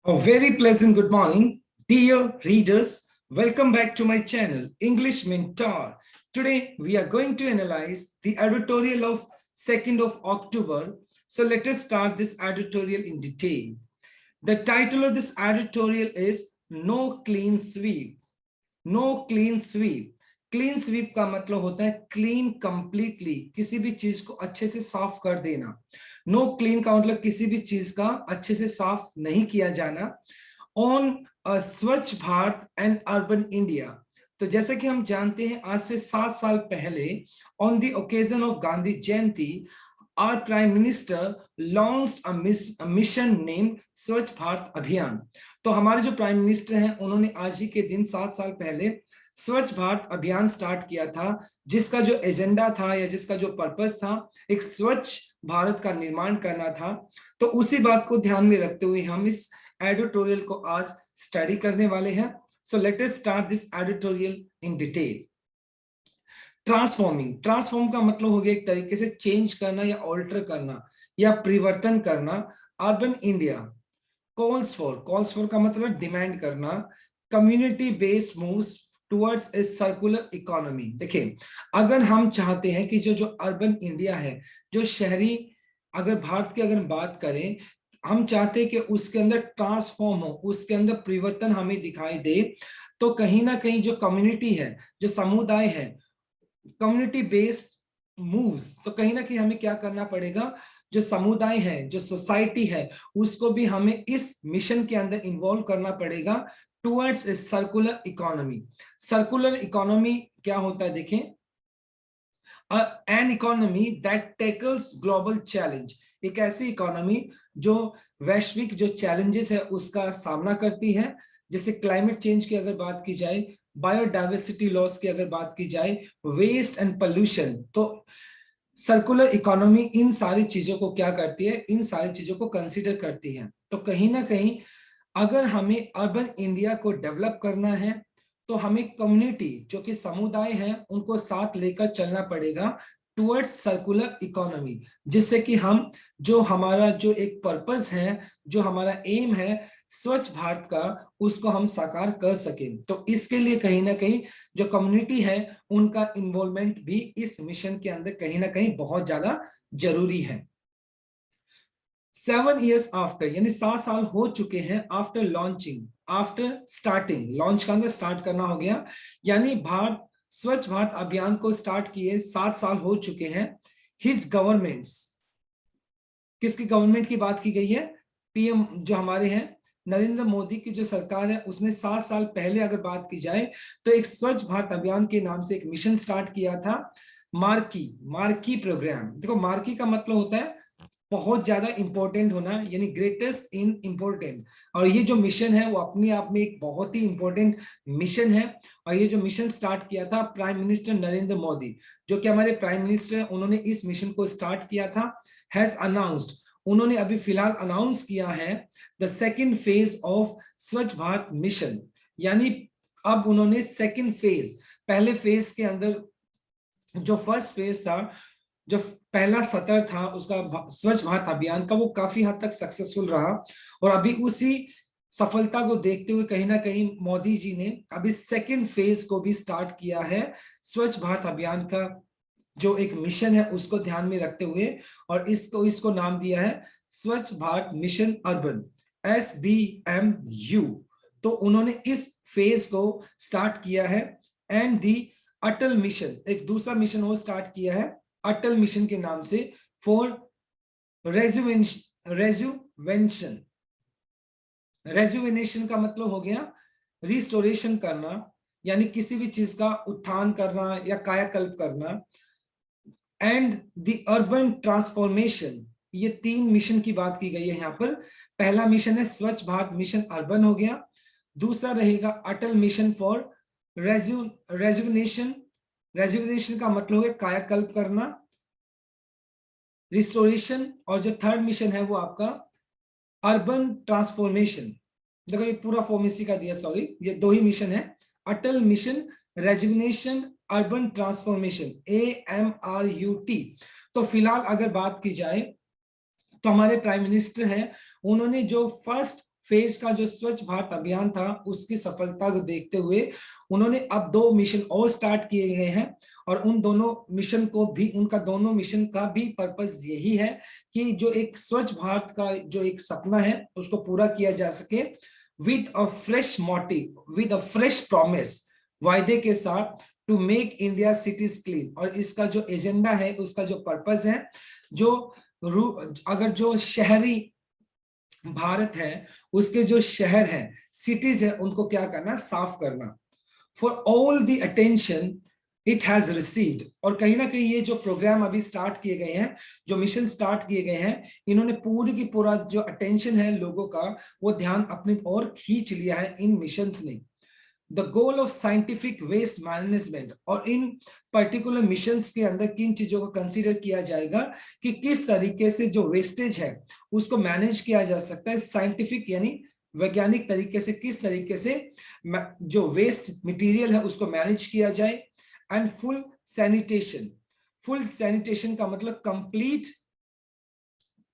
A very pleasant good morning, dear readers. Welcome back to my channel, English Mentor. Today, we are going to analyze the editorial of 2nd of October. So let us start this editorial in detail. The title of this editorial is No Clean Sweep. No Clean Sweep. Clean sweep का मतलब होता है clean completely, किसी भी चीज को अच्छे से साफ कर देना। नो क्लीन का मतलब किसी भी चीज का अच्छे से साफ नहीं किया जाना। ऑन स्वच्छ भारत एंड अर्बन इंडिया। तो जैसे कि हम जानते हैं, आज से 7 साल पहले on the occasion of Gandhi Jayanti our prime minister launched a mission named स्वच्छ भारत अभियान। तो हमारे जो प्राइम मिनिस्टर हैं उन्होंने आज ही के दिन 7 साल पहले स्वच्छ भारत अभियान स्टार्ट किया था, जिसका जो एजेंडा था या जिसका जो पर्पस था, एक स्वच्छ भारत का निर्माण करना था। तो उसी बात को ध्यान में रखते हुए हम इस एडिटोरियल को आज स्टडी करने वाले हैं। So let us start this editorial in detail. Transforming, transform का मतलब हो गया एक तरीके से चेंज करना या ऑल्टर करना या परिवर्तन करना। अर्बन इंडिया कॉल्स फॉर का मतलब डिमांड करना। Community based moves towards a circular economy. देखिए, अगर हम चाहते हैं कि जो अर्बन इंडिया है, जो शहरी, अगर भारत की अगर बात करें, हम चाहते हैं कि उसके अंदर ट्रांसफॉर्म हो, उसके अंदर परिवर्तन हमें दिखाई दे, तो कहीं ना कहीं जो कम्युनिटी है, जो समुदाय है, कम्युनिटी बेस्ड मूव्स, तो कहीं ना कहीं हमें क्या करना पड़ेगा, जो समुदाय है, जो सोसाइटी है, उसको भी हमें इस मिशन के अंदर इन्वॉल्व करना पड़ेगा towards a circular economy. Circular economy क्या होता है, देखें, an economy that tackles global challenge. एक ऐसी इकोनॉमी जो वैश्विक जो चैलेंजेस है उसका सामना करती है, जैसे क्लाइमेट चेंज की अगर बात की जाए, बायोडाइवर्सिटी लॉस की अगर बात की जाए, वेस्ट एंड पोल्यूशन। तो सर्कुलर इकोनॉमी इन सारी चीजों को क्या करती है, इन सारी चीजों को कंसीडर करती है। तो कहीं ना कहीं अगर हमें अर्बन इंडिया को डेवलप करना है, तो हमें कम्युनिटी, जो कि समुदाय है, उनको साथ लेकर चलना पड़ेगा टुवर्ड्स सर्कुलर इकोनॉमी, जिससे कि हम जो हमारा जो एक पर्पस है, जो हमारा एम है स्वच्छ भारत का, उसको हम साकार कर सकें। तो इसके लिए कहीं ना कहीं जो कम्युनिटी है उनका इन्वॉल्वमेंट भी इस मिशन के अंदर कहीं ना कहीं बहुत ज्यादा जरूरी है। 7 years आफ्टर, यानी 7 साल हो चुके हैं after launching, after starting, launch का अंदर स्टार्ट करना हो गया, यानी भारत स्वच्छ भारत अभियान को स्टार्ट किए 7 साल हो चुके हैं। हिज गवर्नमेंट्स, किसकी गवर्नमेंट की बात की गई है, पीएम जो हमारे हैं नरेंद्र मोदी की जो सरकार है, उसने 7 साल पहले अगर बात की जाए तो एक स्वच्छ भारत अभियान के नाम से एक मिशन स्टार्ट किया था। Marquee programme. देखो, मार्की का मतलब होता है बहुत ज्यादा इंपॉर्टेंट होना, यानी ग्रेटेस्ट इन इंपॉर्टेंट। और ये जो मिशन है वो अपने आप में एक बहुत ही इंपॉर्टेंट मिशन है। और ये जो मिशन स्टार्ट किया था प्राइम मिनिस्टर नरेंद्र मोदी, जो कि हमारे प्राइम मिनिस्टर हैं, उन्होंने इस मिशन को स्टार्ट किया था। हैज अनाउंस्ड, उन्होंने अभी फिलहाल अनाउंस किया है द सेकेंड फेज ऑफ स्वच्छ भारत मिशन, यानी अब उन्होंने सेकेंड फेज, पहले फेज के अंदर जो फर्स्ट फेज था, जो पहला सत्र था उसका स्वच्छ भारत अभियान का, वो काफी हद तक सक्सेसफुल रहा। और अभी उसी सफलता को देखते हुए कहीं ना कहीं मोदी जी ने अभी सेकेंड फेज को भी स्टार्ट किया है स्वच्छ भारत अभियान का, जो एक मिशन है उसको ध्यान में रखते हुए, और इसको नाम दिया है स्वच्छ भारत मिशन अर्बन, SBMU। तो उन्होंने इस फेज को स्टार्ट किया है। एंड दी अटल मिशन, एक दूसरा मिशन वो स्टार्ट किया है अटल मिशन के नाम से, फॉर रेजुवेंशन। रेजुवेनेशन का मतलब हो गया रिस्टोरेशन करना, यानी किसी भी चीज का उत्थान करना या कायाकल्प करना। एंड द अर्बन ट्रांसफॉर्मेशन, ये 3 मिशन की बात की गई है यहाँ पर। पहला मिशन है स्वच्छ भारत मिशन अर्बन हो गया, दूसरा रहेगा अटल मिशन फॉर रेजुवेनेशन। रेजुवेनेशन का मतलब है कायाकल्प करना, रिस्टोरेशन, और जो थर्ड मिशन है वो आपका अर्बन ट्रांसफॉर्मेशन। देखो, ये पूरा फॉर्म इसी का दिया, सॉरी, ये 2 ही मिशन है, Atal mission, rejuvenation, urban transformation, AMRUT। तो फिलहाल अगर बात की जाए तो हमारे प्राइम मिनिस्टर हैं, उन्होंने जो फर्स्ट फेज का जो स्वच्छ भारत अभियान था उसकी सफलता को देखते हुए उन्होंने अब 2 मिशन और स्टार्ट किए गए हैं, और उन दोनों मिशन को भी, उनका दोनों मिशन का भी पर्पस यही है कि जो एक स्वच्छ भारत का जो एक सपना है उसको पूरा किया जा सके with a fresh motive, with a fresh promise, वायदे के साथ, to make India cities clean. और इसका जो एजेंडा है, उसका जो पर्पस है, जो अगर जो शहरी भारत है उसके जो शहर हैं, सिटीज है, उनको क्या करना, साफ करना। For all the attention it has received. और कहीं ना कहीं ये जो प्रोग्राम अभी स्टार्ट किए गए हैं, जो मिशन स्टार्ट किए गए हैं, इन्होंने पूरी की पूरा जो अटेंशन है लोगों का, वो ध्यान अपनी ओर खींच लिया है इन मिशंस ने। The goal of scientific waste management, और इन पर्टिकुलर मिशंस के अंदर किन चीजों को कंसीडर किया जाएगा कि किस तरीके से जो वेस्टेज है उसको मैनेज किया जा सकता है, साइंटिफिक यानी वैज्ञानिक तरीके से किस तरीके से जो वेस्ट मटेरियल है उसको मैनेज किया जाए। And full sanitation, full sanitation का मतलब कंप्लीट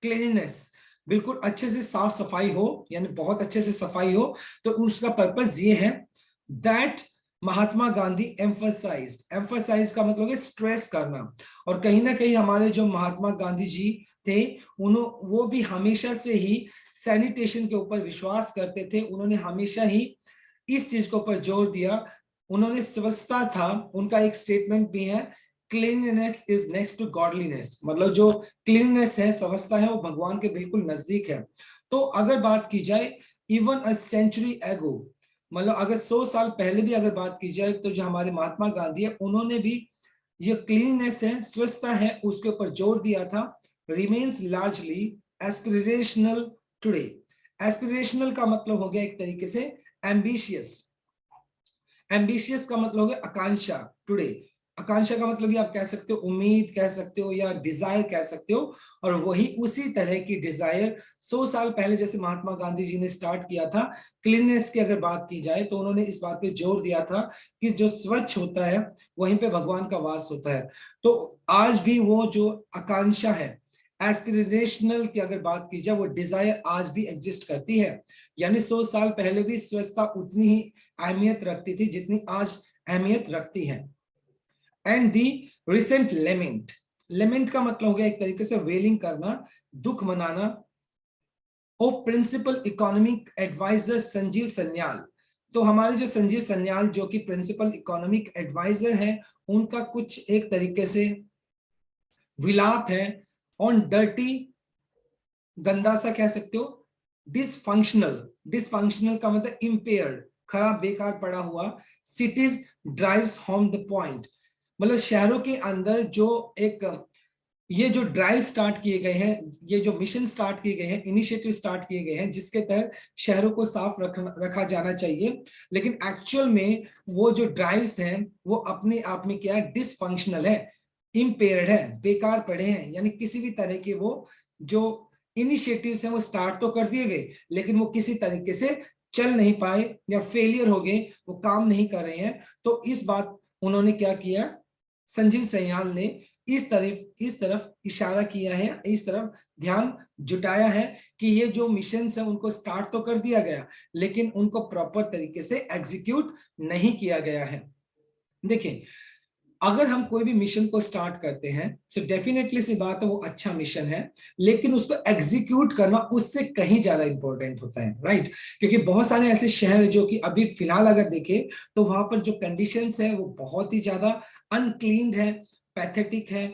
क्लीननेस, बिल्कुल अच्छे से साफ सफाई हो, यानी बहुत अच्छे से सफाई हो। तो उसका पर्पस ये है दैट महात्मा गांधी एम्फसाइज का मतलब है स्ट्रेस करना। और कहीं ना कहीं हमारे जो महात्मा गांधी जी थे, वो भी हमेशा से ही सैनिटेशन के ऊपर विश्वास करते थे। उन्होंने हमेशा ही इस चीज के ऊपर जोर दिया। उन्होंने स्वच्छता था, उनका एक स्टेटमेंट भी है, cleanness is next to godliness, मतलब जो क्लीननेस है, स्वच्छता है, वो भगवान के बिल्कुल नजदीक है। तो अगर बात की जाए इवन अ सेंचुरी एगो, मतलब अगर 100 साल पहले भी अगर बात की जाए, तो जो हमारे महात्मा गांधी है उन्होंने भी ये क्लीननेस है, स्वच्छता है, उसके ऊपर जोर दिया था। Remains largely aspirational today. Aspirational का मतलब हो गया एक तरीके से एम्बिशियस, एम्बिशियस का मतलब हो गया आकांक्षा। टुडे, आकांक्षा का मतलब ये आप कह सकते हो उम्मीद कह सकते हो या डिजायर कह सकते हो। और वही उसी तरह की डिजायर 100 साल पहले जैसे महात्मा गांधी जी ने स्टार्ट किया था। क्लीननेस की अगर बात की जाए तो उन्होंने इस बात पे जोर दिया था कि जो स्वच्छ होता है वहीं पे भगवान का वास होता है। तो आज भी वो जो आकांक्षा है, एस्पिरेशनल की अगर बात की जाए, वो डिजायर आज भी एग्जिस्ट करती है। यानी 100 साल पहले भी स्वच्छता उतनी ही अहमियत रखती थी जितनी आज अहमियत रखती है। एंड दी रिसेंट लेमेंट, लेमेंट का मतलब हो गया एक तरीके से वेलिंग करना, दुख मनाना। Of principal economic adviser Sanjeev Sanyal, तो हमारे जो संजीव सन्याल जो कि प्रिंसिपल इकोनॉमिक एडवाइजर हैं, उनका कुछ एक तरीके से विलाप है ऑन डर्टी, गंदा सा कह सकते हो, डिसफंक्शनल, डिसफंक्शनल का मतलब इम्पेयर्ड, खराब बेकार पड़ा हुआ, cities drives home the point, मतलब शहरों के अंदर जो एक ये जो ड्राइव स्टार्ट किए गए हैं, ये जो मिशन स्टार्ट किए गए हैं, इनिशिएटिव स्टार्ट किए गए हैं, जिसके तहत शहरों को साफ रखा जाना चाहिए, लेकिन एक्चुअल में वो जो ड्राइव्स हैं वो अपने आप में क्या है, डिसफंक्शनल है, इम्पेयर्ड है, बेकार पड़े हैं। यानी किसी भी तरह के वो जो इनिशिएटिव्स हैं वो स्टार्ट तो कर दिए गए, लेकिन वो किसी तरीके से चल नहीं पाए या फेलियर हो गए, वो काम नहीं कर रहे हैं। तो इस बात उन्होंने क्या किया, संजीव सन्याल ने इस तरफ इशारा किया है, इस तरफ ध्यान जुटाया है कि ये जो मिशन है उनको स्टार्ट तो कर दिया गया, लेकिन उनको प्रॉपर तरीके से एग्जीक्यूट नहीं किया गया है। देखिए, अगर हम कोई भी मिशन को स्टार्ट करते हैं तो डेफिनेटली सी बात है वो अच्छा मिशन है, लेकिन उसको एग्जीक्यूट करना उससे कहीं ज्यादा इंपॉर्टेंट होता है, राइट। क्योंकि बहुत सारे ऐसे शहर जो कि अभी फिलहाल अगर देखें तो वहां पर जो कंडीशंस है वो बहुत ही ज्यादा अनक्लीन्ड है, पैथेटिक है,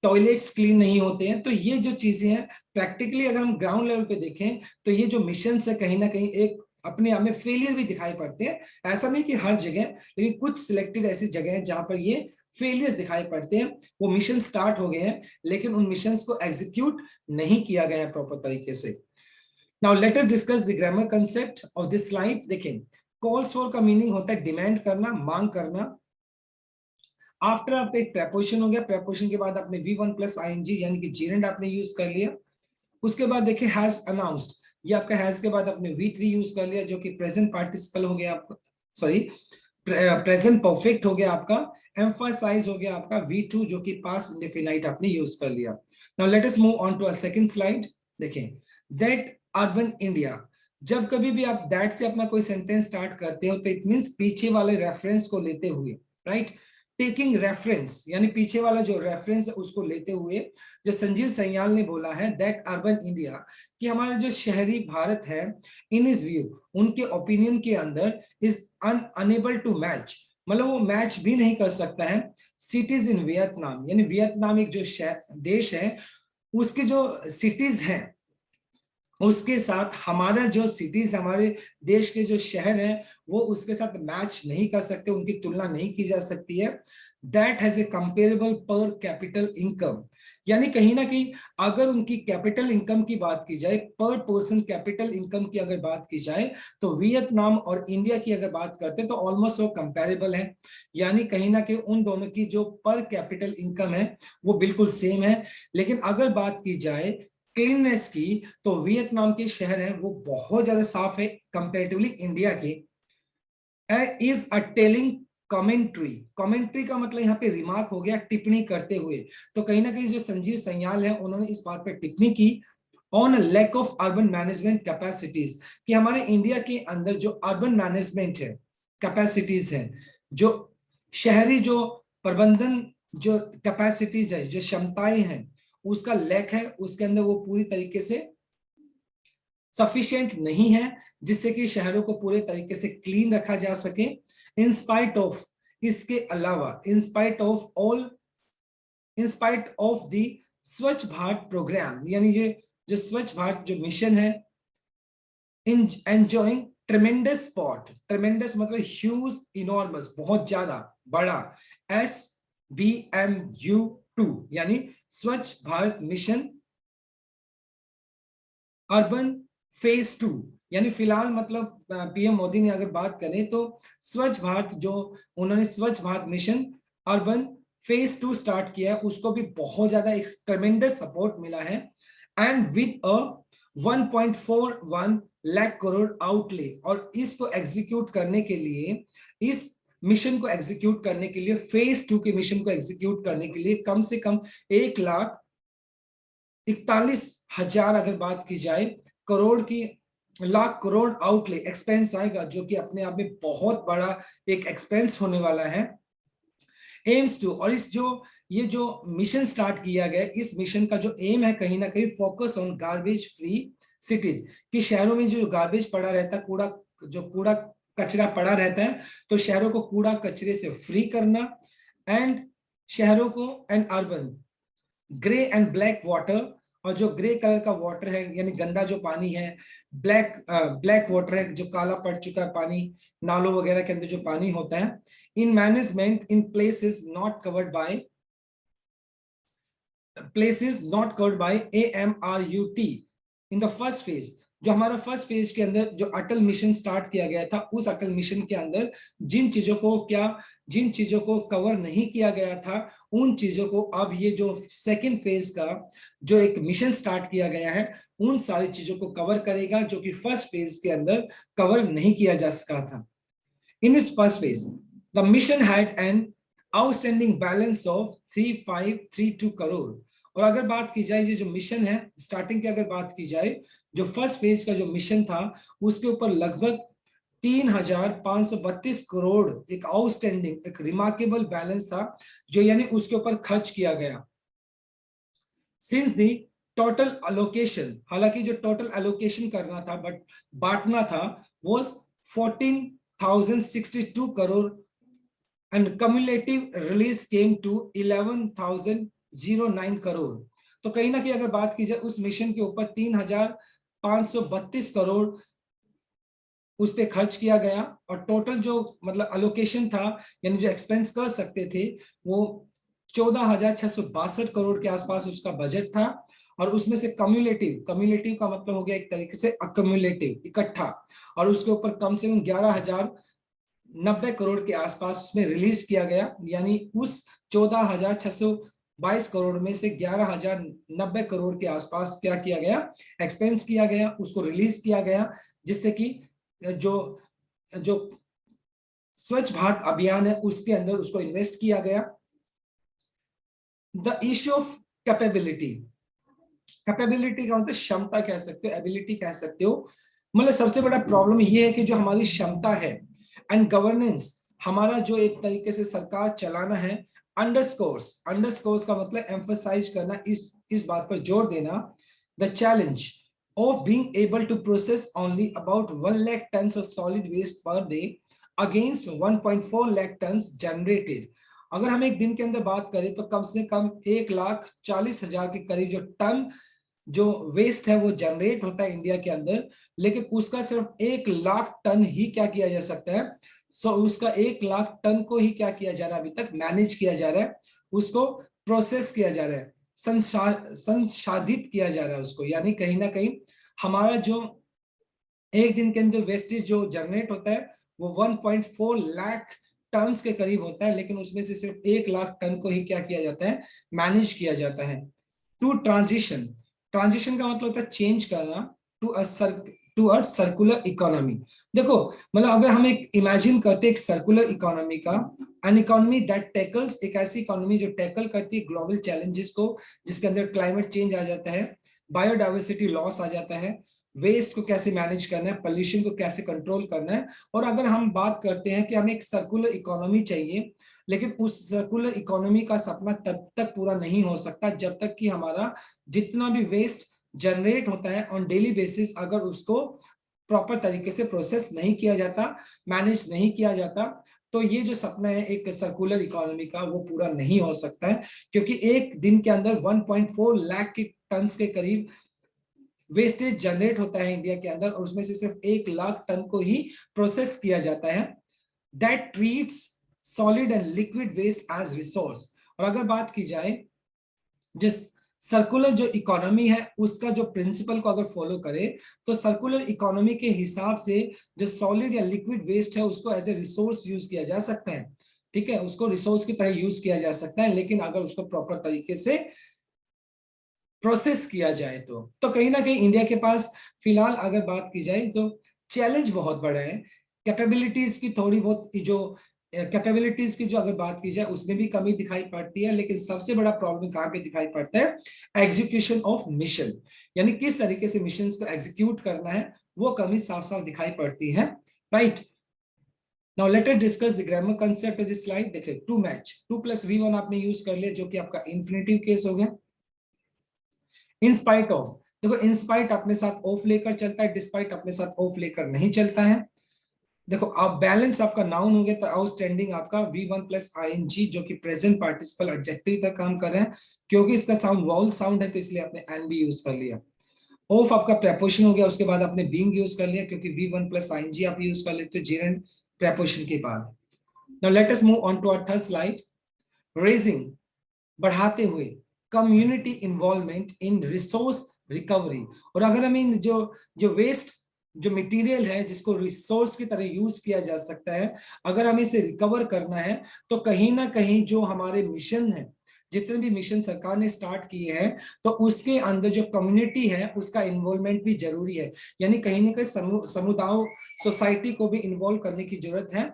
टॉयलेट्स क्लीन नहीं होते हैं। तो ये जो चीजें हैं प्रैक्टिकली अगर हम ग्राउंड लेवल पे देखें तो ये जो मिशन है कहीं ना कहीं एक अपने आप में फेलियर भी दिखाई पड़ते हैं। ऐसा नहीं कि हर जगह, लेकिन कुछ सिलेक्टेड ऐसी जगह है जहां पर ये फेलियर्स दिखाई पड़ते हैं। वो मिशन स्टार्ट हो गए हैं लेकिन उन मिशंस को एग्जीक्यूट नहीं किया गया है प्रॉपर तरीके से। Now let us discuss the grammar concept of this slide. देखें, कॉल्स फॉर का मीनिंग होता है डिमांड करना, मांग करना। आफ्टर आपका एक प्रेपोजिशन हो गया, प्रेपोजिशन के बाद आपने V1 प्लस आईएनजी यानी कि जेरेंड आपने यूज कर लिया। उसके बाद देखिए हैज अनाउंस्ड, ये आपका हैज के बाद आपने V3 यूज कर लिया जो कि प्रेजेंट पार्टिसिपल हो गया आपका, सॉरी प्रेजेंट परफेक्ट हो गया आपका। एम्फसाइज हो गया आपका V2 जो कि पास्ट इंडेफिनाइट आपने यूज कर लिया। Now let us move on to a second slide. देखें, दैट अर्बन इंडिया, जब कभी भी आप दैट से अपना कोई सेंटेंस स्टार्ट करते हो तो इट मींस पीछे वाले रेफरेंस को लेते हुए, राइट, टेकिंग रेफरेंस, यानी पीछे वाला जो रेफरेंस है उसको लेते हुए, जो संजीव सन्याल ने बोला है दैट अर्बन इंडिया, कि हमारा जो शहरी भारत है, इन इज व्यू, उनके ओपिनियन के अंदर, इज अनएबल टू मैच, मतलब वो मैच भी नहीं कर सकता है सिटीज इन वियतनाम, यानी वियतनाम एक जो देश है उसके जो सिटीज हैं उसके साथ हमारा जो सिटीज, हमारे देश के जो शहर हैं वो उसके साथ मैच नहीं कर सकते, उनकी तुलना नहीं की जा सकती है। दैट हैज ए कंपेरेबल पर कैपिटल इनकम, यानी कहीं ना कहीं अगर उनकी कैपिटल इनकम की बात की जाए, पर पर्सन कैपिटल इनकम की अगर बात की जाए, तो वियतनाम और इंडिया की अगर बात करते हैं तो ऑलमोस्ट वो कंपेरेबल है, यानी कहीं ना कहीं उन दोनों की जो पर कैपिटल इनकम है वो बिल्कुल सेम है। लेकिन अगर बात की जाए क्लीननेस की, तो वियतनाम के शहर हैं वो बहुत ज्यादा साफ है कंपैरेटिवली इंडिया के। Is a telling commentary, commentary का मतलब यहाँ पे रिमार्क हो गया टिप्पणी करते हुए, तो कहीं ना कहीं जो संजीव सन्याल है उन्होंने इस बात पे टिप्पणी की on lack of urban management capacities, कि हमारे इंडिया के अंदर जो अर्बन मैनेजमेंट है कैपेसिटीज है, जो शहरी जो प्रबंधन जो कैपेसिटीज है, जो क्षमताएं हैं, उसका लैक है, उसके अंदर वो पूरी तरीके से सफिशिएंट नहीं है जिससे कि शहरों को पूरे तरीके से क्लीन रखा जा सके। इंस्पाइट ऑफ, इसके अलावा in spite of all, in spite of the स्वच्छ भारत प्रोग्राम, यानी ये जो स्वच्छ भारत जो मिशन है, एंजॉइंग ट्रेमेंडस स्पॉट, ट्रेमेंडस मतलब ह्यूज, इनॉर्मस बहुत ज्यादा बड़ा, SBMU2, यानी स्वच्छ भारत मिशन अर्बन फेज 2, यानी फिलहाल मतलब पीएम मोदी ने अगर बात करें तो स्वच्छ भारत जो उन्होंने स्वच्छ Bharat mission urban phase 2 start किया है उसको भी बहुत ज्यादा एक ट्रेमेंडस सपोर्ट मिला है, and with a 1.41 lakh crore outlay, और इसको एग्जीक्यूट करने के लिए, इस मिशन को एग्जीक्यूट करने के लिए, फेज 2 के मिशन को एग्जीक्यूट करने के लिए कम से कम 1,41,000 अगर बात की जाए करोड़ की, लाख करोड़ आउटले एक्सपेंस आएगा, जो कि अपने आप में बहुत बड़ा एक एक्सपेंस होने वाला है। एम्स टू, और इस जो ये जो मिशन स्टार्ट किया गया, इस मिशन का जो एम है कहीं ना कहीं focus on garbage free cities, कि शहरों में जो गार्बेज पड़ा रहता है, कूड़ा जो कूड़ा कचरा पड़ा रहता है, तो शहरों को कूड़ा कचरे से फ्री करना, एंड शहरों को and urban grey and black water, और जो ग्रे कलर का वाटर है यानी गंदा जो पानी है, ब्लैक वाटर है जो काला पड़ चुका है पानी, नालों वगैरह के अंदर जो पानी होता है, in management in places not covered by, places not covered by AMRUT in the first phase, जो हमारा फर्स्ट फेज के अंदर जो अटल मिशन स्टार्ट किया गया था, उस अटल मिशन के अंदर जिन चीजों को जिन चीजों को कवर नहीं किया गया था, उन चीजों को अब ये जो सेकंड फेज का जो एक मिशन स्टार्ट किया गया है उन सारी चीजों को कवर करेगा जो कि फर्स्ट फेज के अंदर कवर नहीं किया जा सका था। इन इस first phase the mission had an outstanding balance of 3532 crore, और अगर बात की जाए ये जो मिशन है स्टार्टिंग की अगर बात की जाए, जो फर्स्ट फेज का जो मिशन था उसके ऊपर लगभग 3,532 करोड़ एक आउटस्टैंडिंग एक रिमार्केबल बैलेंस था, जो यानी उसके ऊपर खर्च किया गया। सिंस दी टोटल अलोकेशन, हालांकि जो टोटल अलोकेशन करना था बट बांटना था वो 14,062 crore, and cumulative release came to 11,009 crore. तो कहीं ना कहीं अगर बात की जाए उस मिशन के ऊपर 3,532 करोड़ उस पे खर्च किया गया, और टोटल जो मतलब अलोकेशन था यानी जो एक्सपेंस कर सकते थे वो 14,662 करोड़ के आसपास उसका बजट था, और उसमें से कम्युलेटिव, कम्युलेटिव का मतलब हो गया एक तरीके से अक्यूमुलेटिव इकट्ठा, और उसके ऊपर कम से कम 11,090 करोड़ के आसपास उसमें रिलीज किया गया, यानी उस 14,622 करोड़ में से 11,090 करोड़ के आसपास क्या किया गया, एक्सपेंस किया गया, उसको रिलीज किया गया, जिससे कि जो जो स्वच्छ भारत अभियान है उसके अंदर उसको इन्वेस्ट किया गया। The issue of capability, capability का मतलब क्षमता कह सकते हो, एबिलिटी कह सकते हो, मतलब सबसे बड़ा प्रॉब्लम ये है कि जो हमारी क्षमता है एंड गवर्नेंस, हमारा जो एक तरीके से सरकार चलाना है, अंडरस्कोर्स का मतलब एम्फसाइज करना, इस बात पर जोर देना, the challenge of being able to process only about 1 lakh tons of solid waste per day against 1.4 lakh tons generated। अगर हम एक दिन के अंदर बात करें तो कम से कम 1,40,000 के करीब जो टन जो वेस्ट है वो जनरेट होता है इंडिया के अंदर, लेकिन उसका सिर्फ 1 लाख टन ही क्या किया जा सकता है। उसका 1 लाख टन को ही क्या किया जा रहा है, अभी तक मैनेज किया जा रहा है, उसको प्रोसेस किया जा रहा है, संसाधित किया जा रहा है उसको। यानी कहीं ना कहीं हमारा जो एक दिन के अंदर वेस्टेज जो जनरेट होता है वो 1.4 लाख टन के करीब होता है, लेकिन उसमें से सिर्फ 1 लाख टन को ही क्या किया जाता है, मैनेज किया जाता है। टू ट्रांजिशन, ट्रांजिशन का मतलब होता है चेंज करना, टू अ सर्कुलर इकोनॉमी। देखो मतलब अगर हम एक इमेजिन करते एक सर्कुलर इकोनॉमी का, एन इकोनॉमी दैट टैकल्स, एक ऐसी इकोनॉमी जो टैकल करती है ग्लोबल चैलेंजेस को, जिसके अंदर क्लाइमेट चेंज आ जाता है, बायोडाइवर्सिटी लॉस आ जाता है, वेस्ट को कैसे मैनेज करना है, पोल्यूशन को कैसे कंट्रोल करना है। और अगर हम बात करते हैं कि हमें एक सर्कुलर इकोनॉमी चाहिए, लेकिन उस सर्कुलर इकोनॉमी का सपना तब तक पूरा नहीं हो सकता जब तक कि हमारा जितना भी वेस्ट जनरेट होता है ऑन डेली बेसिस, अगर उसको प्रॉपर तरीके से प्रोसेस नहीं किया जाता, मैनेज नहीं किया जाता, तो ये जो सपना है एक सर्कुलर इकोनॉमी का वो पूरा नहीं हो सकता है। क्योंकि एक दिन के अंदर 1.4 लाख के टन के करीब वेस्टेज जनरेट होता है इंडिया के अंदर, और उसमें से सिर्फ 1 लाख टन को ही प्रोसेस किया जाता है। That treats solid and liquid waste as resource. और अगर बात की जाए जिस सर्कुलर जो इकोनॉमी है उसका जो प्रिंसिपल को अगर फॉलो करें, तो सर्कुलर इकोनॉमी के हिसाब से जो सॉलिड या लिक्विड वेस्ट है उसको एज ए रिसोर्स यूज किया जा सकता है। ठीक है, उसको रिसोर्स की तरह यूज किया जा सकता है, लेकिन अगर उसको प्रॉपर तरीके से प्रोसेस किया जाए तो कहीं ना कहीं इंडिया के पास फिलहाल अगर बात की जाए तो चैलेंज बहुत बड़ा है। कैपेबिलिटीज की थोड़ी बहुत जो कैपेबिलिटीज की जो अगर बात की जाए उसमें भी कमी दिखाई पड़ती है, लेकिन सबसे बड़ा प्रॉब्लम कहाँ पे दिखाई पड़ता है, एग्जीक्यूशन ऑफ मिशन, यानी किस तरीके से मिशन को एग्जीक्यूट करना है, वो कमी साफ साफ दिखाई पड़ती है। Right, now let us discuss the grammar concept of this slide. देखिए टू मैच 2 + V1 आपने यूज कर लिया जो कि आपका इन्फिनेटिव केस हो गया। इन स्पाइट ऑफ, देखो इन स्पाइट अपने साथ ऑफ लेकर चलता है, डिस्पाइट अपने साथ ऑफ लेकर नहीं चलता है। देखो आप बैलेंस आपका नाउन हो गया तो आउटस्टैंडिंग आपका V1 + ing जो कि प्रेजेंट पार्टिसिपल एडजेक्टिव तक काम कर रहे हैं, क्योंकि इसका साउंड वाउल साउंड है तो इसलिए आपने एन भी यूज कर लिया। ऑफ आपका प्रेपोजिशन हो गया, उसके बाद आपने बीइंग यूज कर लिया क्योंकि V1 + ing आप यूज कर लेते हो जेरेंड प्रेपोजिशन के बाद। Now let us move on to our third slide. Raising, बढ़ाते हुए, community involvement in resource recovery. और अगर हम इन जो जो वेस्ट जो मटेरियल है जिसको रिसोर्स की तरह यूज किया जा सकता है, अगर हमें इसे रिकवर करना है तो कहीं ना कहीं जो हमारे मिशन है, जितने भी मिशन सरकार ने स्टार्ट किए हैं, तो उसके अंदर जो कम्युनिटी है उसका इन्वॉल्वमेंट भी जरूरी है। यानी कहीं ना कहीं समुदायों सोसाइटी को भी इन्वॉल्व करने की जरूरत है।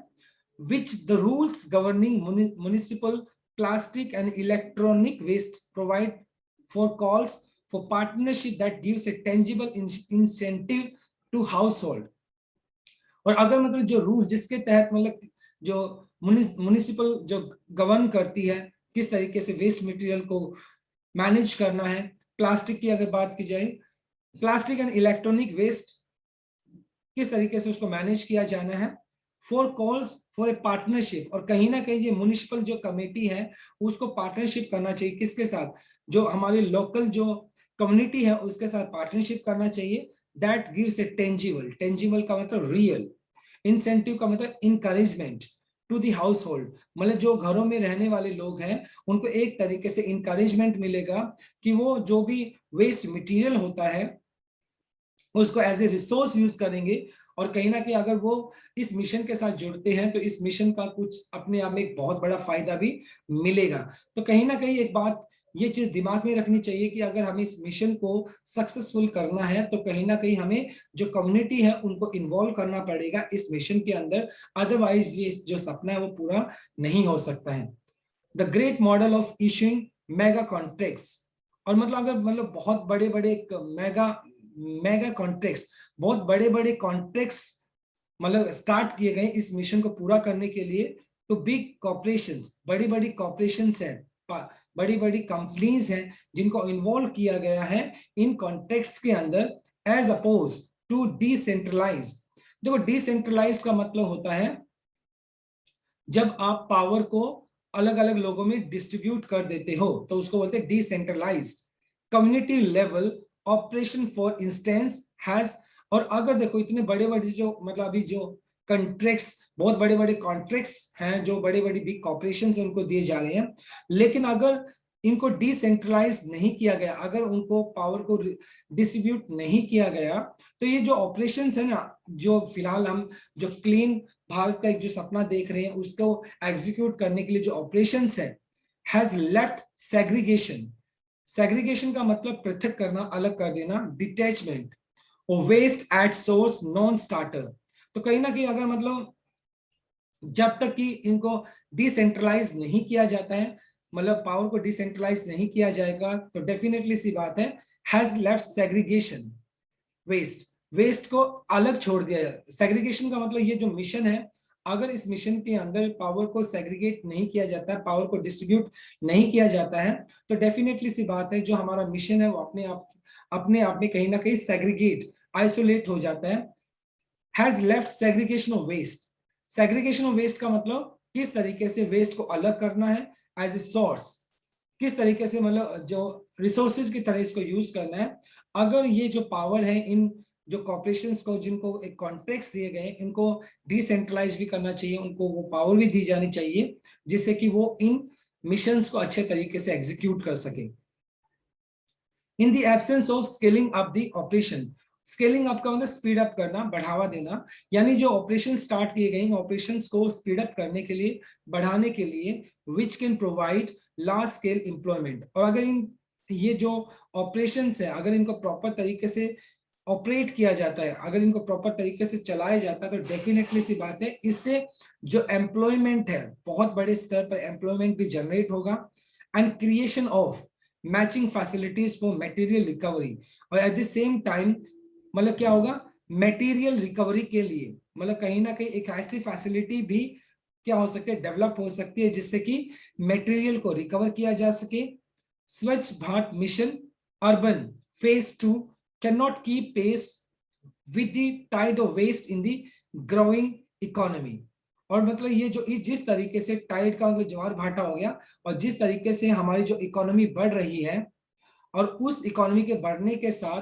Which the rules governing municipal plastic and electronic waste provide for calls for partnership that gives a tangible incentive to household। और अगर मतलब जो रूल जिसके तहत मतलब जो म्युनिसिपल जो गवर्न करती है किस तरीके से वेस्ट मटेरियल को मैनेज करना है, प्लास्टिक की अगर बात की जाए, प्लास्टिक एंड इलेक्ट्रॉनिक वेस्ट किस तरीके से उसको मैनेज किया जाना है, for calls for a partnership. और कहीं ना कहीं ये म्युनिसिपल जो कमेटी है उसको पार्टनरशिप करना चाहिए किसके साथ, जो हमारे लोकल जो कम्युनिटी है उसके साथ पार्टनरशिप करना चाहिए। That gives a tangible, tangible का मतलब रियल, इंसेंटिव का मतलब encouragement to the household, मतलब जो घरों में रहने वाले लोग हैं उनको एक तरीके से इंकरेजमेंट मिलेगा कि वो जो भी वेस्ट मटेरियल होता है उसको एज ए रिसोर्स यूज करेंगे। और कहीं ना कहीं अगर वो इस मिशन के साथ जुड़ते हैं तो इस मिशन का कुछ अपने आप में एक बहुत बड़ा फायदा भी मिलेगा। तो कहीं ना कहीं एक बात ये चीज दिमाग में रखनी चाहिए कि अगर हमें इस मिशन को सक्सेसफुल करना है तो कहीं ना कहीं हमें जो कम्युनिटी है उनको इन्वॉल्व करना पड़ेगा इस मिशन के अंदर, अदरवाइज ये जो सपना है वो पूरा नहीं हो सकता है। The great model of issuing mega contracts, और मतलब अगर मतलब बहुत बड़े बड़े मेगा मेगा कॉन्ट्रैक्ट्स, बहुत बड़े बड़े कॉन्ट्रैक्ट्स मतलब स्टार्ट किए गए इस मिशन को पूरा करने के लिए। तो बिग कॉर्पोरेशंस, बड़ी बड़ी कॉर्पोरेशंस हैं, बड़ी बड़ी कंपनीज हैं जिनको इन्वॉल्व किया गया है इन कॉन्ट्रैक्ट्स के अंदर, एज अपोज टू डिसेंट्रलाइज। देखो डिसेंट्रलाइज का मतलब होता है जब आप पावर को अलग अलग लोगों में डिस्ट्रीब्यूट कर देते हो तो उसको बोलते हैं decentralised. Community level operation for instance has, और अगर देखो इतने बड़े बड़े जो मतलब अभी जो कॉन्ट्रैक्ट्स, बहुत बड़े बड़े कॉन्ट्रैक्ट्स हैं जो बड़े बड़े बिग कॉर्पोरेशन से उनको दिए जा रहे हैं, लेकिन अगर इनको डिसेंट्रलाइज नहीं किया गया, अगर उनको पावर को डिस्ट्रीब्यूट नहीं किया गया, तो ये जो ऑपरेशंस है ना, जो फिलहाल हम जो क्लीन भारत का एक जो सपना देख रहे हैं उसको एग्जीक्यूट करने के लिए जो ऑपरेशंस है, हैज लेफ्ट सेग्रीगेशन। सेग्रीगेशन का मतलब पृथक करना, अलग कर देना, डिटैचमेंट, और waste at source, non starter. तो कहीं ना कहीं अगर मतलब जब तक कि इनको डिसेंट्रलाइज नहीं किया जाता है, मतलब पावर को डिसेंट्रलाइज नहीं किया जाएगा, तो डेफिनेटली सी बात है has left segregation, waste, waste को अलग छोड़ दिया। सेग्रीगेशन का मतलब ये जो मिशन है, अगर इस मिशन के अंदर पावर को सेग्रीगेट नहीं किया जाता है, पावर को डिस्ट्रीब्यूट नहीं किया जाता है, तो डेफिनेटली सी बात है जो हमारा मिशन है वो अपने आप में कहीं ना कहीं सेग्रीगेट, आइसोलेट हो जाता है। Has left segregation of waste. Segregation of waste का मतलब किस तरीके से वेस्ट को अलग करना है एज ए सोर्स, किस तरीके से मतलब जो रिसोर्सेज की तरह इसको यूज करना है। अगर ये जो पावर है इन जो कॉर्पोरेशंस को, जिनको एक कॉन्ट्रैक्ट्स दिए गए, इनको डिसेंट्रलाइज भी करना चाहिए, उनको वो पावर भी दी जानी चाहिए जिससे कि वो इन मिशंस को अच्छे तरीके से एग्जीक्यूट कर सके। In the absence of scaling up the operation, scaling up का मतलब स्पीड अप करना, बढ़ावा देना, यानी जो ऑपरेशन स्टार्ट किए गए इन ऑपरेशंस को स्पीड अप करने के लिए, बढ़ाने के लिए, which can provide large scale employment. और अगर इन ये जो ऑपरेशंस है अगर इनको प्रॉपर तरीके से ऑपरेट किया जाता है, अगर इनको प्रॉपर तरीके से चलाया जाता है, तो डेफिनेटली सी बात है इससे जो एम्प्लॉयमेंट है बहुत बड़े स्तर पर एम्प्लॉयमेंट भी जनरेट होगा, and creation of matching facilities for material recovery. और एट द सेम टाइम मतलब क्या होगा, मटेरियल रिकवरी के लिए मतलब कहीं ना कहीं एक ऐसी फैसिलिटी भी क्या हो सकती है, डेवलप हो सकती है जिससे कि मटेरियल को रिकवर किया जा सके। Swachh Bharat mission urban phase 2 can not keep pace with the tide of waste in the growing economy. और मतलब ये जो जिस तरीके से टाइड का मतलब ज्वार भाटा हो गया, और जिस तरीके से हमारी जो इकोनॉमी बढ़ रही है, और उस इकोनॉमी के बढ़ने के साथ,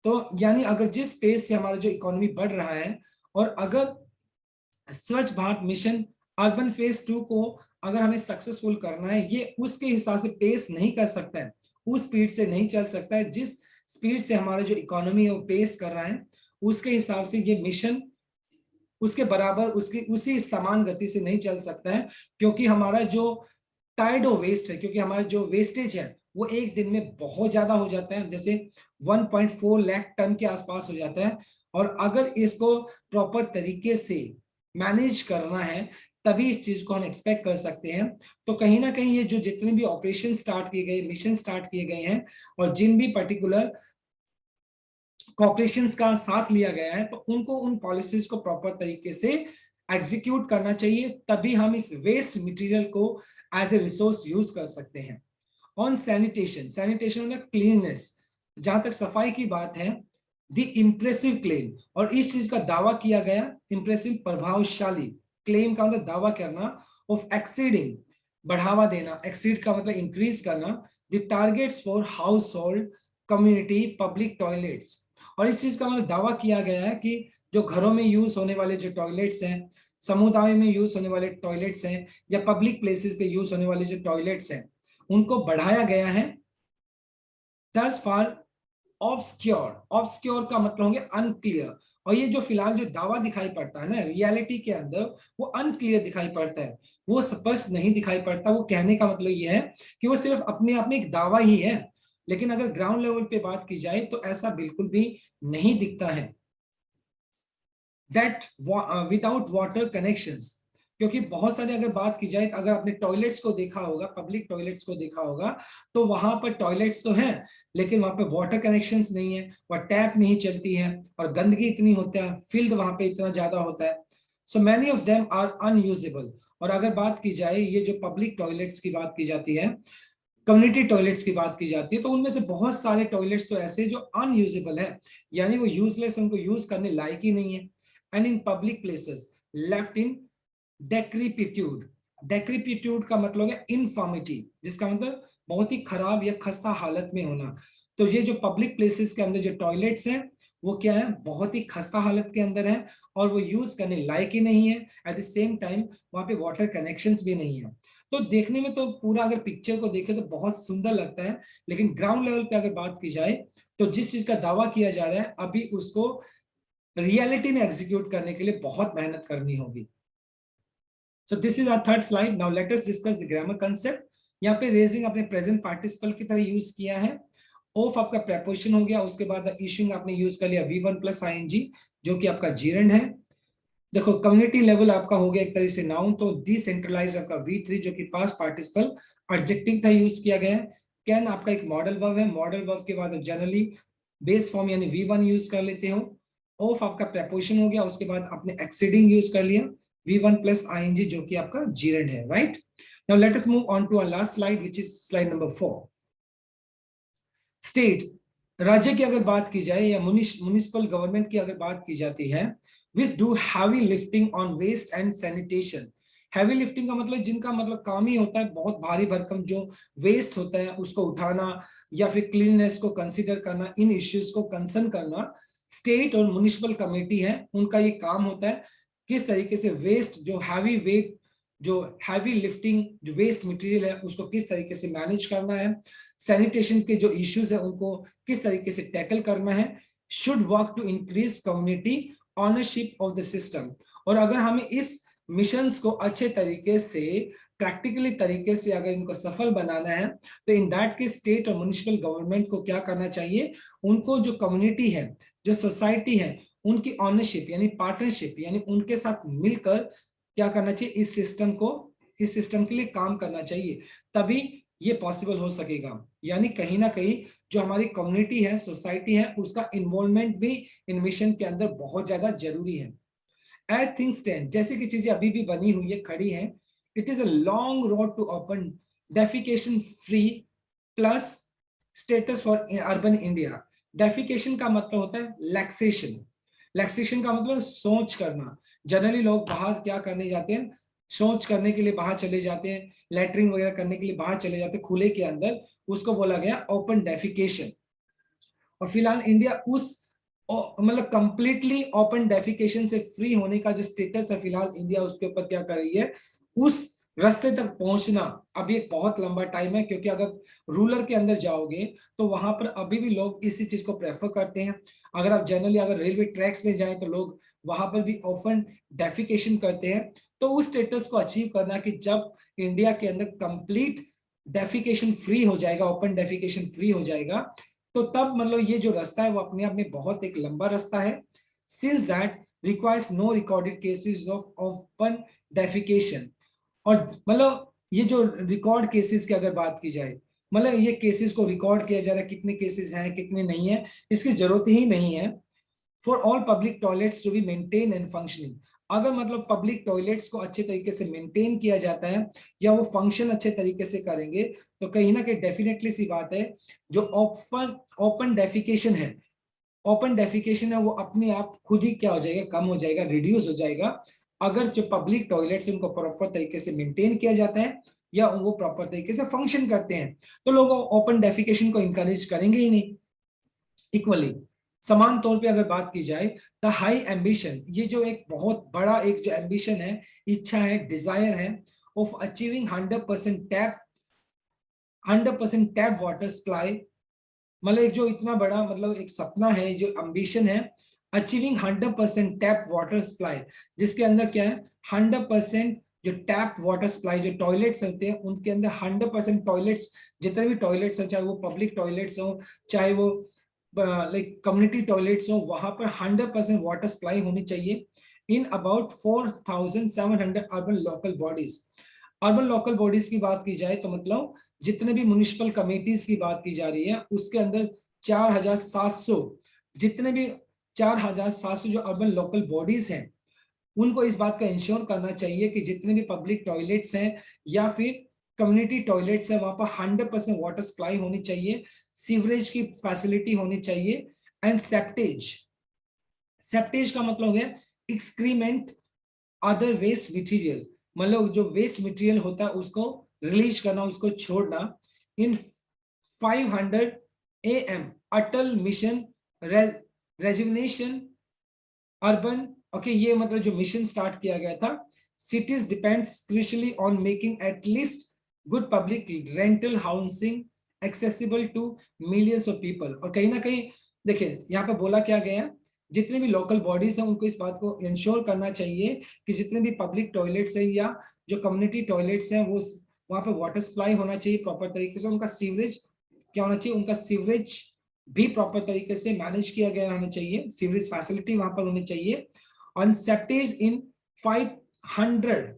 तो यानी अगर जिस पेस से हमारा जो इकोनॉमी बढ़ रहा है, और अगर स्वच्छ भारत मिशन अर्बन फेज 2 को अगर हमें सक्सेसफुल करना है, ये उसके हिसाब से पेस नहीं कर सकता है, उस स्पीड से नहीं चल सकता है जिस स्पीड से हमारा जो इकोनॉमी है वो पेस कर रहा है, उसके हिसाब से ये मिशन उसके बराबर उसकी उसी समान गति से नहीं चल सकता है, क्योंकि हमारा जो टाइड ऑफ वेस्ट है, क्योंकि हमारा जो वेस्टेज है वो एक दिन में बहुत ज्यादा हो जाता है, जैसे 1.4 लाख टन के आसपास हो जाता है। और अगर इसको प्रॉपर तरीके से मैनेज करना है तभी इस चीज को हम एक्सपेक्ट कर सकते हैं। तो कहीं ना कहीं ये जो जितने भी ऑपरेशन स्टार्ट किए गए, मिशन स्टार्ट किए गए हैं, और जिन भी पर्टिकुलर कॉर्पोरेशंस का साथ लिया गया है, तो उनको उन पॉलिसीज को प्रॉपर तरीके से एग्जीक्यूट करना चाहिए, तभी हम इस वेस्ट मटेरियल को एज ए रिसोर्स यूज कर सकते हैं। ऑन सैनिटेशन, सैनिटेशन मतलब क्लीननेस, जहां तक सफाई की बात है, द इम्प्रेसिव क्लेम, और इस चीज का दावा किया गया, इम्प्रेसिव प्रभावशाली, क्लेम का मतलब दावा करना, ऑफ एक्सीडिंग बढ़ावा देना, एक्सीड का मतलब इंक्रीज करना, the targets for house hold community public toilets. और इस चीज का मतलब दावा किया गया है कि जो घरों में यूज होने वाले जो टॉयलेट्स हैं, समुदाय में यूज होने वाले टॉयलेट्स हैं, या पब्लिक प्लेसेस पे यूज होने वाले जो टॉयलेट्स हैं, उनको बढ़ाया गया है। दस फॉर ऑब्सक्योर, ऑब्सक्योर का मतलब होंगे अनक्लियर, और ये जो फिलहाल जो दावा दिखाई पड़ता है ना रियलिटी के अंदर, वो अनक्लियर दिखाई पड़ता है, वो स्पष्ट नहीं दिखाई पड़ता। वो कहने का मतलब ये है कि वो सिर्फ अपने आप में एक दावा ही है, लेकिन अगर ग्राउंड लेवल पे बात की जाए तो ऐसा बिल्कुल भी नहीं दिखता है। दैट विदाउट वाटर कनेक्शंस, क्योंकि बहुत सारे अगर बात की जाए, अगर आपने टॉयलेट्स को देखा होगा, पब्लिक टॉयलेट्स को देखा होगा, तो वहां पर टॉयलेट्स तो हैं लेकिन वहां पे वाटर कनेक्शंस नहीं है, वह टैप नहीं चलती है, और गंदगी इतनी होता है, फिल्ड वहां पे इतना ज्यादा होता है। So many of them are unusable. और अगर बात की जाए ये जो पब्लिक टॉयलेट्स की बात की जाती है, कम्युनिटी टॉयलेट्स की बात की जाती है, तो उनमें से बहुत सारे टॉयलेट्स तो ऐसे जो अनयूजेबल है, यानी वो यूजलेस, उनको यूज करने लायक ही नहीं है। And in public places left in decrepitude. Decrepitude का मतलब है इनफॉर्मिटी, जिसका मतलब बहुत ही खराब या खस्ता हालत में होना। तो ये जो पब्लिक प्लेसेस के अंदर जो टॉयलेट्स हैं वो क्या है, बहुत ही खस्ता हालत के अंदर है, और वो यूज करने लायक ही नहीं है। एट द सेम टाइम वहां पे वाटर कनेक्शंस भी नहीं है। तो देखने में तो पूरा अगर पिक्चर को देखें तो बहुत सुंदर लगता है, लेकिन ग्राउंड लेवल पे अगर बात की जाए तो जिस चीज का दावा किया जा रहा है अभी उसको रियलिटी में एग्जीक्यूट करने के लिए बहुत मेहनत करनी होगी। So this is our third slide. Now let us discuss the grammar concept. यहाँ पे रेजिंग अपने प्रेजेंट पार्टिसिपल की तरह यूज किया है। ऑफ आपका preposition हो गया, उसके बाद इशूइंग आपने यूज कर लिया V1 प्लस ing, जो कि आपका gerund है। देखो कम्युनिटी लेवल आपका हो गया एक तरह से नाउन, तो डिसेंट्रलाइज आपका V3 जो कि पास्ट पार्टिसिपल एडजेक्टिव था यूज किया गया है। कैन आपका एक मॉडल वर्ब है, मॉडल वर्ब के बाद जनरली बेस फॉर्म यानी V1 यूज कर लेते हो। ऑफ आपका preposition हो गया, उसके बाद आपने एक्सीडिंग यूज कर लिया, V1 plus ing जो कि आपका gerund है, right? Now let us move on to our last slide which is slide number 4. State, राज्य की अगर बात की जाए या म्युनिसिपल गवर्नमेंट की अगर बात की जाती है, which do heavy lifting on waste and sanitation. Heavy lifting का मतलब जिनका मतलब काम ही होता है बहुत भारी भरकम जो वेस्ट होता है उसको उठाना या फिर क्लीननेस को कंसीडर करना, इन इश्यूज को कंसर्न करना। स्टेट और म्युनिसिपल कमेटी है, उनका ये काम होता है किस तरीके से वेस्ट जो हैवी वेट जो हैवी लिफ्टिंग जो वेस्ट मटेरियल है उसको किस तरीके से मैनेज करना है, सैनिटेशन के जो इश्यूज है उनको किस तरीके से टैकल करना है। Should work to increase community ownership of the system. और अगर हमें इस मिशंस को अच्छे तरीके से प्रैक्टिकली तरीके से अगर इनको सफल बनाना है तो इन दैट के स्टेट और म्युनिसिपल गवर्नमेंट को क्या करना चाहिए, उनको जो कम्युनिटी है जो सोसाइटी है उनकी ऑनरशिप यानी पार्टनरशिप यानी उनके साथ मिलकर क्या करना चाहिए, इस सिस्टम के लिए काम करना चाहिए, तभी ये पॉसिबल हो सकेगा। यानी कहीं ना कहीं जो हमारी कम्युनिटी है सोसाइटी है उसका इन्वॉल्वमेंट भी इन मिशन के अंदर बहुत ज्यादा जरूरी है। एज थिंग्स स्टैंड, जैसे कि चीजें अभी भी बनी हुई है खड़ी है, it is a long road to open defecation free plus status for urban India. Defecation का मतलब होता है लैक्सेशन, लैक्सेशन का मतलब सोच करना। जनरली लोग बाहर क्या करने जाते हैं, सोच करने के लिए बाहर चले जाते हैं, लेटरिंग वगैरह करने के लिए बाहर चले जाते हैं खुले के अंदर, उसको बोला गया ओपन डेफिकेशन। और फिलहाल इंडिया उस मतलब कंप्लीटली ओपन डेफिकेशन से फ्री होने का जो स्टेटस है फिलहाल इंडिया उसके ऊपर क्या कर रही है, उस रास्ते तक पहुंचना अभी एक बहुत लंबा टाइम है। क्योंकि अगर रूरल के अंदर जाओगे तो वहां पर अभी भी लोग इसी चीज को प्रेफर करते हैं। अगर आप जनरली अगर रेलवे ट्रैक्स में जाएं तो लोग वहां पर भी ओपन डेफिकेशन करते हैं। तो उस स्टेटस को अचीव करना कि जब इंडिया के अंदर कंप्लीट डेफिकेशन फ्री हो जाएगा, ओपन डेफिकेशन फ्री हो जाएगा, तो तब मतलब ये जो रास्ता है वो अपने आप में बहुत एक लंबा रास्ता है। Since that requires no recorded cases of open defecation. और मतलब ये जो रिकॉर्ड केसेस की अगर बात की जाए, मतलब ये केसेस को रिकॉर्ड किया जा रहा है कितने केसेस हैं कितने नहीं है, इसकी जरूरत ही नहीं है। For all public toilets to be maintain and functioning, अगर मतलब पब्लिक टॉयलेट्स को अच्छे तरीके से मेंटेन किया जाता है या वो फंक्शन अच्छे तरीके से करेंगे तो कहीं ना कहीं डेफिनेटली सी बात है जो ओपन ओपन डेफिकेशन है, ओपन डेफिकेशन है वो अपने आप खुद ही क्या हो जाएगा, कम हो जाएगा, रिड्यूस हो जाएगा। अगर जो पब्लिक टॉयलेट्स उनको प्रॉपर तरीके से मेंटेन किया जाता है या वो प्रॉपर तरीके से फंक्शन करते हैं, तो लोग ओपन डेफिकेशन को इंकरेज करेंगे ही नहीं। इक्वली समान तौर पे अगर बात की जाए द हाई एम्बिशन, ये जो एक बहुत बड़ा एक जो एम्बिशन है, इच्छा है, डिजायर है of achieving 100% tap water supply, मतलब एक जो इतना बड़ा मतलब एक सपना है, जो एम्बिशन है, अचीविंग 100% टैप वाटर सप्लाई, जिसके अंदर क्या है 100% जो टैप वाटर सप्लाई, जो टॉयलेट्स होते हैं उनके अंदर 100% टॉयलेट्स, जितने भी टॉयलेट्स हैं चाहे वो पब्लिक टॉयलेट्स हो चाहे वो लाइक कम्युनिटी टॉयलेट्स हो, वहां पर 100% वाटर सप्लाई होनी चाहिए। in about 4,700 urban local bodies. Urban local bodies की बात की जाए तो मतलब जितने भी म्युनिसिपल कमेटीज की बात की जा रही है उसके अंदर 4,700 जितने भी 4,700 जो अर्बन लोकल बॉडीज हैं उनको इस बात का इंश्योर करना चाहिए कि जितने भी पब्लिक टॉयलेट्स हैं या फिर कम्युनिटी टॉयलेट्स है वहां पर 100% वाटर सप्लाई होनी चाहिए, सीवरेज की फैसिलिटी होनी चाहिए एंड सेप्टेज। सेप्टेज का मतलब है एक्सक्रीमेंट अदर वेस्ट मटेरियल, मतलब जो वेस्ट मटेरियल होता है उसको रिलीज करना, उसको छोड़ना। इन 500 AM Atal mission rejuvenation urban, okay, ये मतलब जो मिशन स्टार्ट किया गया था। Cities depends crucially on making at least good public rental housing accessible to millions of people. और कहीं ना कहीं देखिए यहाँ पे बोला क्या गया है, जितने भी लोकल बॉडीज हैं उनको इस बात को इंश्योर करना चाहिए कि जितने भी पब्लिक टॉयलेट्स है या जो कम्युनिटी टॉयलेट्स हैं वो वहां पे वाटर सप्लाई होना चाहिए प्रॉपर तरीके से, उनका सीवरेज क्या होना चाहिए, उनका सीवरेज भी प्रॉपर तरीके से मैनेज किया गया होना चाहिए, सीवरेज फैसिलिटी वहां पर होनी चाहिए। और सेप्टेज इन 500,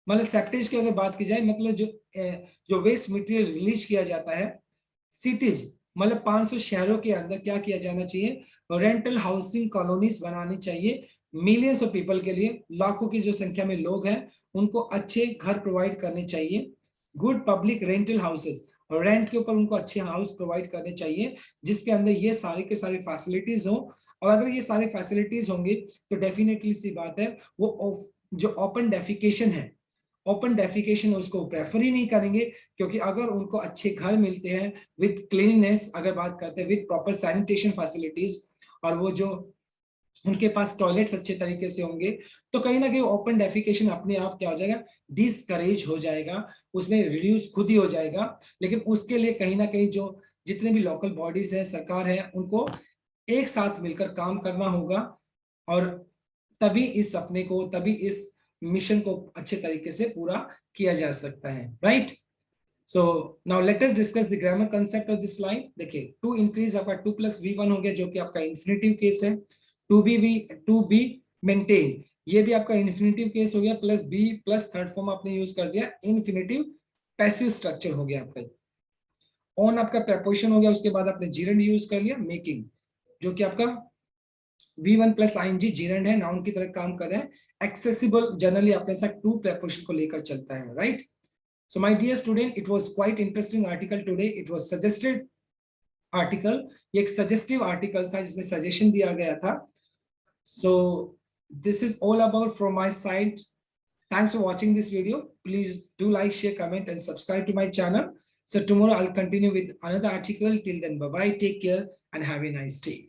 मतलब सेप्टेज की अगर बात की जाए मतलब जो वेस्ट मटेरियल रिलीज किया जाता है सिटीज मतलब 500 शहरों के अंदर क्या किया जाना चाहिए, रेंटल हाउसिंग कॉलोनीज बनानी चाहिए मिलियंस ऑफ पीपल के लिए, लाखों की जो संख्या में लोग हैं उनको अच्छे घर प्रोवाइड करने चाहिए। Good public rental houses, rent के ऊपर उनको अच्छे हाउस प्रोवाइड करने चाहिए जिसके अंदर ये सारे के सारी फैसिलिटीज हो। और अगर ये सारी फैसिलिटीज होंगे तो डेफिनेटली सी बात है वो जो ओपन डेफिकेशन है, ओपन डेफिकेशन उसको प्रेफर ही नहीं करेंगे, क्योंकि अगर उनको अच्छे घर मिलते हैं विद क्लीननेस, अगर बात करते हैं विद प्रॉपर सैनिटेशन फैसिलिटीज, और वो जो उनके पास टॉयलेट्स अच्छे तरीके से होंगे, तो कहीं ना कहीं ओपन डेफिकेशन अपने आप क्या हो जाएगा, डिस्करेज हो जाएगा, उसमें रिड्यूस खुद ही हो जाएगा। लेकिन उसके लिए कहीं ना कहीं जो जितने भी लोकल बॉडीज है, सरकार है, उनको एक साथ मिलकर काम करना होगा और तभी इस सपने को, तभी इस मिशन को अच्छे तरीके से पूरा किया जा सकता है, right. So now let us discuss the grammar concept of this line. देखिए टू इंक्रीज आपका 2 + V1 हो गया जो कि आपका इन्फिनेटिव केस है, टू बी मेंटेन ये भी आपका इन्फिनेटिव केस हो गया, plus be plus third form आपने यूज कर दिया, इन्फिनेटिव पैसिव स्ट्रक्चर हो गया आपका। ऑन आपका प्रपोजिशन हो गया, उसके बाद आपने जीरेंड यूज कर लिया, मेकिंग जो कि आपका V1 + ing जीरेंड है, नाउन की तरह काम कर रहे हैं। एक्सेसिबल जनरली अपने साथ टू प्रपोजिशन को लेकर चलता है, right. So my dear student, it was quite interesting article today. It was suggested article. ये एक suggestive article था जिसमें suggestion दिया गया था. So this is all about from my side. Thanks for watching this video. Please do like, share, comment, and subscribe to my channel. So tomorrow I'll continue with another article. Till then, bye bye. Take care and have a nice day.